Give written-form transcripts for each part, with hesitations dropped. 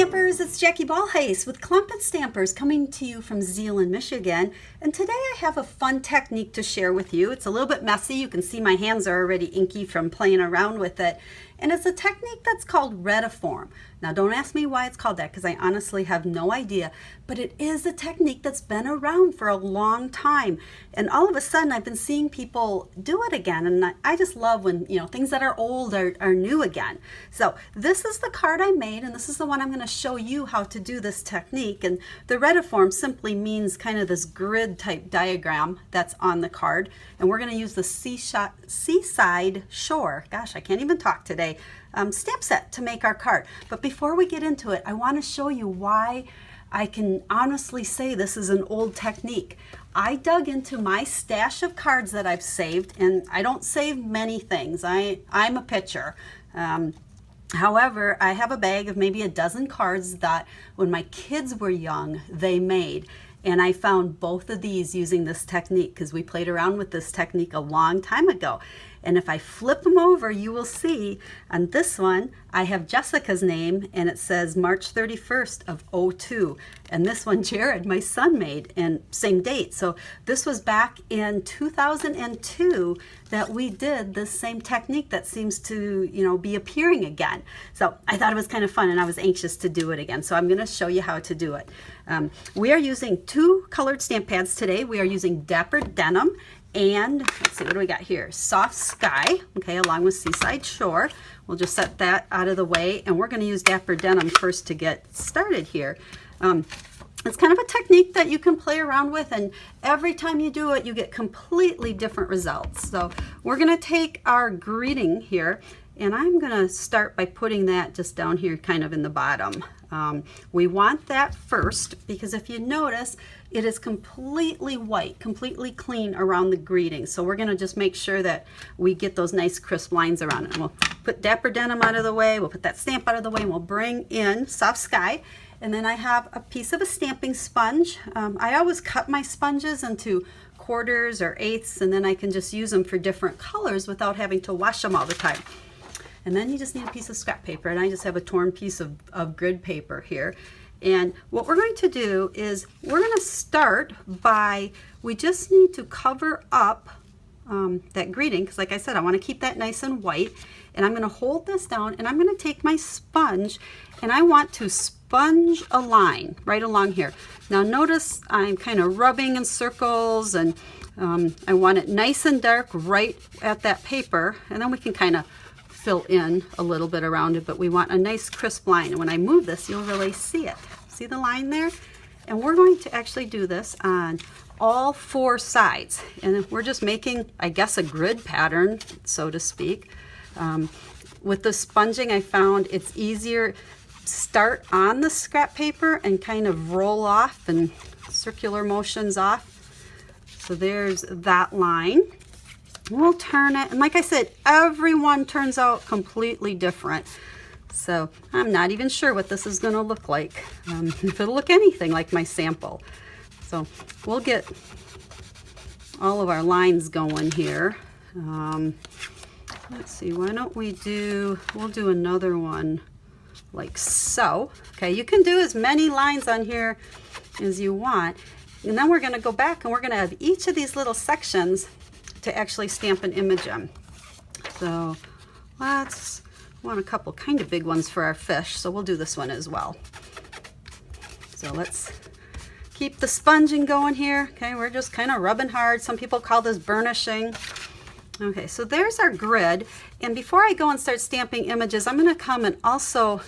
Stampers, it's Jackie Bolhuis with Clumpin' Stampers coming to you from Zeeland, Michigan. And today I have a fun technique to share with you. It's a little bit messy. You can see my hands are already inky from playing around with it. And it's a technique that's called Retiform. Now don't ask me why it's called that because I honestly have no idea. But it is a technique that's been around for a long time. And all of a sudden I've been seeing people do it again. And I just love when things that are old are new again. So this is the card I made, and this is the one I'm going to show you how to do this technique. And the Retiform simply means kind of this grid type diagram that's on the card. And we're going to use the Seaside Shore. Gosh, I can't even talk today. Stamp set to make our card. But before we get into it, I want to show you why I can honestly say this is an old technique. I dug into my stash of cards that I've saved, and I don't save many things. I'm a pitcher. However, I have a bag of maybe a dozen cards that when my kids were young, they made. And I found both of these using this technique because we played around with this technique a long time ago. And if I flip them over, you will see on this one, I have Jessica's name and it says March 31st of '02. And this one, Jared, my son, made, and same date. So this was back in 2002 that we did this same technique that seems to, be appearing again. So I thought it was kind of fun and I was anxious to do it again. So I'm going to show you how to do it. We are using 2 colored stamp pads today. We are using Dapper Denim and let's see, what do we got here? Soft Sky, okay, along with Seaside Shore. We'll just set that out of the way, and we're going to use Dapper Denim first to get started here. It's kind of a technique that you can play around with, and every time you do it, you get completely different results. So we're going to take our greeting here, and I'm going to start by putting that just down here kind of in the bottom. We want that first because if you notice, it is completely white, completely clean around the greeting. So we're going to just make sure that we get those nice crisp lines around it. And we'll put Dapper Denim out of the way, we'll put that stamp out of the way, and we'll bring in Soft Sky. And then I have a piece of a stamping sponge. I always cut my sponges into quarters or eighths, and then I can just use them for different colors without having to wash them all the time. And then you just need a piece of scrap paper, and I just have a torn piece of grid paper here. And what we're going to do is we're going to start by, we just need to cover up that greeting, because like I said, I want to keep that nice and white. And I'm going to hold this down, and I'm going to take my sponge, and I want to sponge a line right along here. Now notice I'm kind of rubbing in circles, and I want it nice and dark right at that paper, and then we can kind of fill in a little bit around it, but we want a nice crisp line. And when I move this, you'll really see it. See the line there? And we're going to actually do this on all 4 sides. And we're just making, I guess, a grid pattern, so to speak. With the sponging, I found it's easier start on the scrap paper and kind of roll off and circular motions off. So there's that line. We'll turn it, and like I said, everyone turns out completely different. So I'm not even sure what this is going to look like, if it'll look anything like my sample. So we'll get all of our lines going here. Let's see, why don't we'll do another one like so. Okay, you can do as many lines on here as you want. And then we're going to go back and we're going to have each of these little sections to actually stamp an image on. So let's want a couple kind of big ones for our fish, so we'll do this one as well. So let's keep the sponging going here. Okay, we're just kind of rubbing hard. Some people call this burnishing. Okay, so there's our grid. And before I go and start stamping images, I'm going to come and also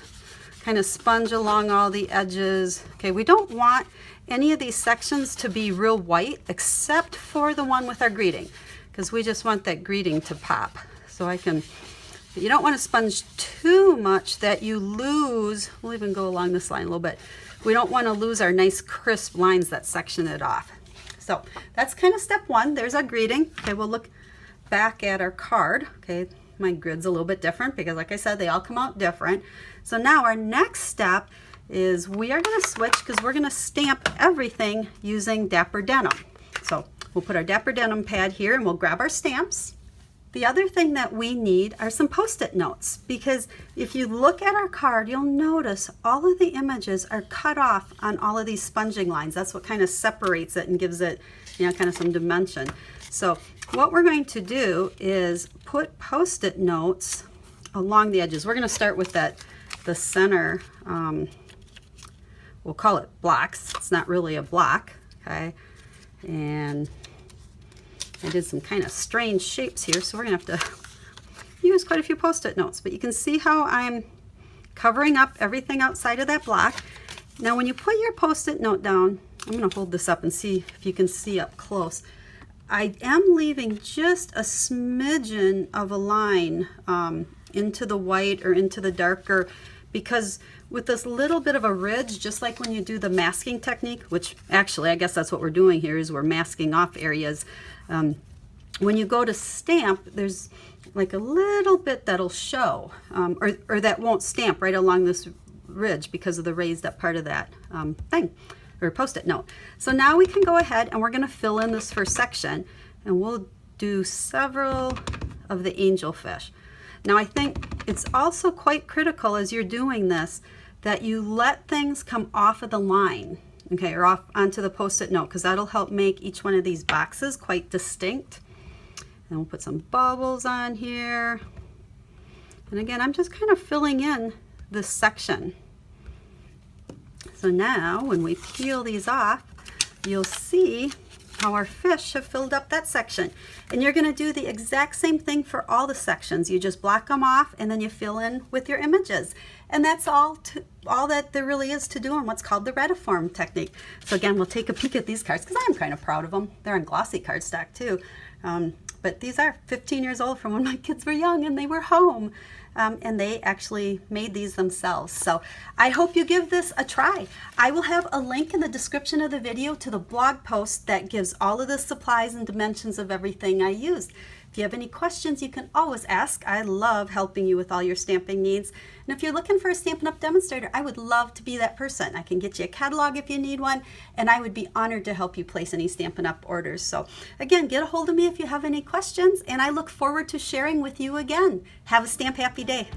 kind of sponge along all the edges. Okay, we don't want any of these sections to be real white except for the one with our greeting, because we just want that greeting to pop. So you don't want to sponge too much that you lose, we'll even go along this line a little bit. We don't want to lose our nice crisp lines that section it off. So that's kind of step 1. There's our greeting. Okay, we'll look back at our card. Okay, my grid's a little bit different because like I said, they all come out different. So now our next step is we are going to switch because we're going to stamp everything using Dapper Denim. So we'll put our Dapper Denim pad here and we'll grab our stamps. The other thing that we need are some Post-it notes, because if you look at our card, you'll notice all of the images are cut off on all of these sponging lines. That's what kind of separates it and gives it, you know, kind of some dimension. So what we're going to do is put Post-it notes along the edges. We're going to start with the center, we'll call it blocks. It's not really a block, okay? And I did some kind of strange shapes here, so we're gonna have to use quite a few Post-it notes, but you can see how I'm covering up everything outside of that block. Now when you put your Post-it note down, I'm gonna hold this up and see if you can see up close. I am leaving just a smidgen of a line into the white or into the darker, because with this little bit of a ridge, just like when you do the masking technique, which actually I guess that's what we're doing here, is we're masking off areas. When you go to stamp, there's like a little bit that'll show, or that won't stamp right along this ridge because of the raised up part of that thing, or Post-it note. So now we can go ahead and we're going to fill in this first section, and we'll do several of the angelfish. Now I think it's also quite critical as you're doing this that you let things come off of the line, okay, or off onto the Post-it note, because that'll help make each one of these boxes quite distinct. And we'll put some bubbles on here. And again, I'm just kind of filling in this section. So now when we peel these off, you'll see how our fish have filled up that section. And you're going to do the exact same thing for all the sections. You just block them off and then you fill in with your images. And that's all that there really is to do in what's called the Retiform technique. So again, we'll take a peek at these cards because I am kind of proud of them. They're on glossy cardstock too. But these are 15 years old from when my kids were young and they were home. And they actually made these themselves. So I hope you give this a try. I will have a link in the description of the video to the blog post that gives all of the supplies and dimensions of everything I used. If you have any questions, you can always ask. I love helping you with all your stamping needs. And if you're looking for a Stampin' Up! Demonstrator, I would love to be that person. I can get you a catalog if you need one, and I would be honored to help you place any Stampin' Up! Orders. So again, get a hold of me if you have any questions, and I look forward to sharing with you again. Have a Stamp Happy day.